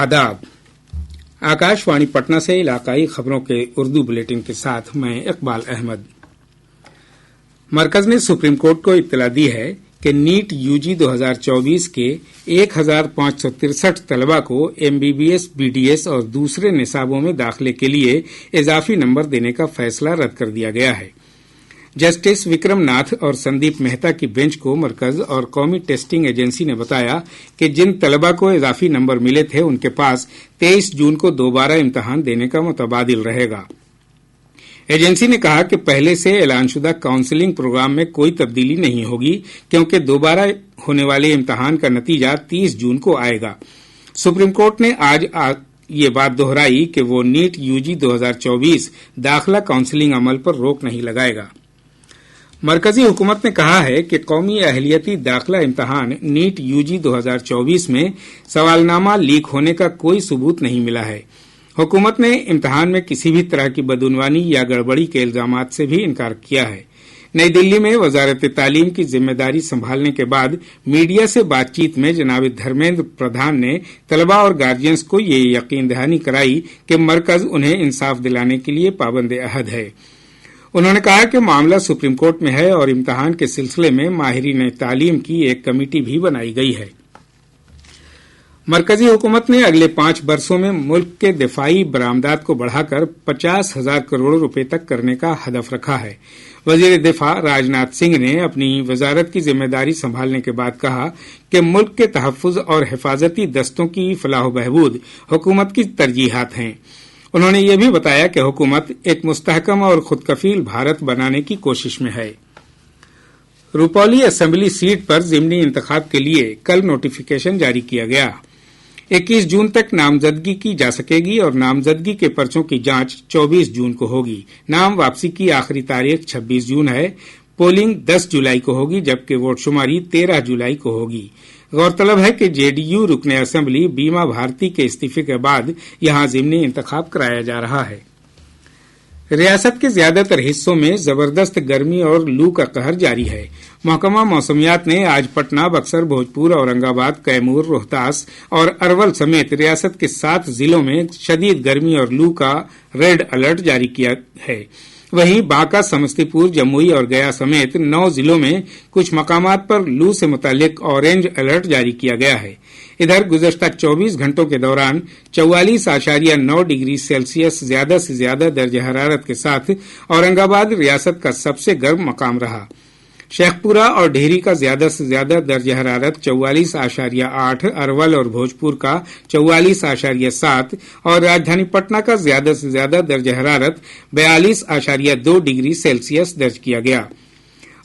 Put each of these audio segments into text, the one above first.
आदाब। आकाशवाणी पटना से इलाकाई खबरों के उर्दू बुलेटिन के साथ मैं इकबाल अहमद। मरकज ने सुप्रीम कोर्ट को इत्तला दी है कि नीट यूजी 2024 के 1563 तलबा को एमबीबीएस, बीडीएस और दूसरे निसाबों में दाखिले के लिए इजाफी नंबर देने का फैसला रद्द कर दिया गया है। जस्टिस विक्रम नाथ और संदीप मेहता की बेंच को मरकज और कौमी टेस्टिंग एजेंसी ने बताया कि जिन तलबा को इजाफी नंबर मिले थे उनके पास 23 जून को दोबारा इम्तिहान देने का मुतबादिल रहेगा। एजेंसी ने कहा कि पहले से ऐलानशुदा काउंसलिंग प्रोग्राम में कोई तब्दीली नहीं होगी, क्योंकि दोबारा होने वाले इम्तिहान का नतीजा 30 जून को आएगा। सुप्रीम कोर्ट ने आज ये बात दोहराई कि वो नीट यूजी 2024 दाखिला काउंसलिंग अमल पर रोक नहीं लगाएगा। मरकजी हुकूमत ने कहा है कि कौमी अहलियती दाखिला इम्तिहान नीट यूजी 2024 में सवालनामा लीक होने का कोई सबूत नहीं मिला है। हुकूमत ने इम्तिहान में किसी भी तरह की बदउनवानी या गड़बड़ी के इल्जामात से भी इनकार किया है। नई दिल्ली में वजारत तालीम की जिम्मेदारी संभालने के बाद मीडिया से बातचीत में जनाब धर्मेंद्र प्रधान ने तलबा और गार्जियंस को ये यकीन दहानी कराई कि मरकज उन्हें इंसाफ दिलाने के लिए पाबंद अहद है। उन्होंने कहा कि मामला सुप्रीम कोर्ट में है और इम्तिहान के सिलसिले में माहिरीन तालीम की एक कमेटी भी बनाई गई है। मरकजी हुकूमत ने अगले 5 वर्षों में मुल्क के दिफाई बरामदात को बढ़ाकर 50,000 करोड़ रुपए तक करने का हदफ रखा है। वजीर दिफा राजनाथ सिंह ने अपनी वजारत की जिम्मेदारी संभालने के बाद कहा कि मुल्क के तहफ्फुज और हिफाजती दस्तों की फलाह बहबूद हुकूमत की तरजीहात हैं। उन्होंने ये भी बताया कि हुकूमत एक मुस्तहकम और खुदकफील भारत बनाने की कोशिश में है। रुपौली असेंबली सीट पर ज़िमनी इंतखाब के लिए कल नोटिफिकेशन जारी किया गया। 21 जून तक नामजदगी की जा सकेगी और नामजदगी के पर्चों की जांच 24 जून को होगी। नाम वापसी की आखिरी तारीख 26 जून है। पोलिंग 10 जुलाई को होगी, जबकि वोट शुमारी 13 जुलाई को होगी। गौरतलब है कि जेडीयू रुकने असेंबली बीमा भारती के इस्तीफे के बाद यहां ज़िमनी इंतखाब कराया जा रहा है। रियासत के ज्यादातर हिस्सों में जबरदस्त गर्मी और लू का कहर जारी है। महकमा मौसमियात ने आज पटना, बक्सर, भोजपुर, औरंगाबाद, कैमूर, रोहतास और अरवल समेत रियासत के 7 जिलों में शदीद गर्मी और लू का रेड अलर्ट जारी किया है। वहीं बांका, समस्तीपुर, जमुई और गया समेत 9 जिलों में कुछ मकामात पर लू से मुतालिक ऑरेंज अलर्ट जारी किया गया है। इधर गुज़श्ता 24 घंटों के दौरान 44.9 डिग्री सेल्सियस ज्यादा से ज्यादा दर्ज हरारत के साथ औरंगाबाद रियासत का सबसे गर्म मकाम रहा। शेखपुरा और डेहरी का ज्यादा से ज्यादा दर्ज हरारत 44.8, अरवल और भोजपुर का 44.7 और राजधानी पटना का ज्यादा से ज्यादा दर्ज हरारत 42.2 डिग्री सेल्सियस दर्ज किया गया।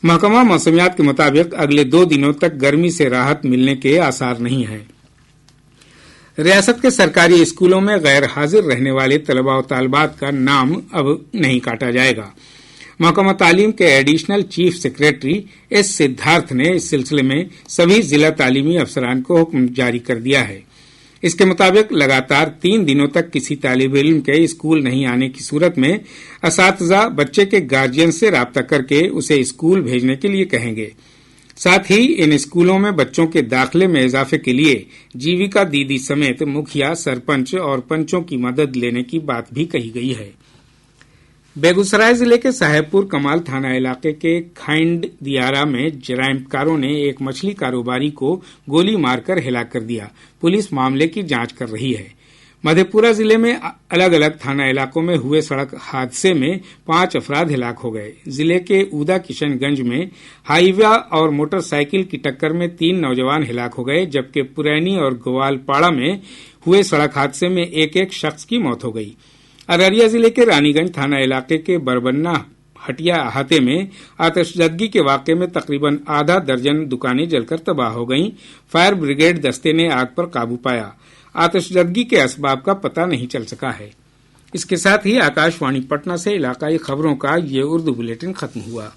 महकमा मौसमियात के मुताबिक अगले 2 दिनों तक गर्मी से राहत मिलने के आसार नहीं है। रियासत के सरकारी स्कूलों में गैर हाजिर रहने वाले तलबा और तालिबात का नाम अब नहीं काटा जाएगा। महकमा तालीम के additional chief secretary S Siddharth ने इस सिलसिले में सभी जिला तालीमी अफसरान को हुक्म जारी कर दिया है। इसके मुताबिक लगातार 3 दिनों तक किसी तालिब इल्म के स्कूल नहीं आने की सूरत में असातिज़ा बच्चे के गार्जियन से राब्ता करके उसे स्कूल भेजने के लिए कहेंगे। साथ ही इन स्कूलों में बच्चों के दाखिले में इजाफे के लिए जीविका दीदी समेत मुखिया, सरपंच और पंचों की मदद लेने की बात भी कही गई है। बेगूसराय जिले के साहेबपुर कमाल थाना इलाके के खाइंड दियारा में जराइमकारों ने एक मछली कारोबारी को गोली मारकर हिलाक कर दिया। पुलिस मामले की जांच कर रही है। मधेपुरा जिले में अलग अलग थाना इलाकों में हुए सड़क हादसे में 5 अफराद हिलाक हो गए। जिले के ऊदा किशनगंज में हाईवे और मोटरसाइकिल की टक्कर में 3 नौजवान हिलाक हो गए, जबकि पुरैनी और ग्वालपाड़ा में हुए सड़क हादसे में एक शख्स की मौत हो गई। अररिया जिले के रानीगंज थाना इलाके के बरबन्ना हटिया अहाते में आतिशबाजी के वाकये में तकरीबन आधा दर्जन दुकानें जलकर तबाह हो गईं। फायर ब्रिगेड दस्ते ने आग पर काबू पाया। आतिशबाजी के असबाब का पता नहीं चल सका है। इसके साथ ही आकाशवाणी पटना से इलाकाई खबरों का ये उर्दू बुलेटिन खत्म हुआ।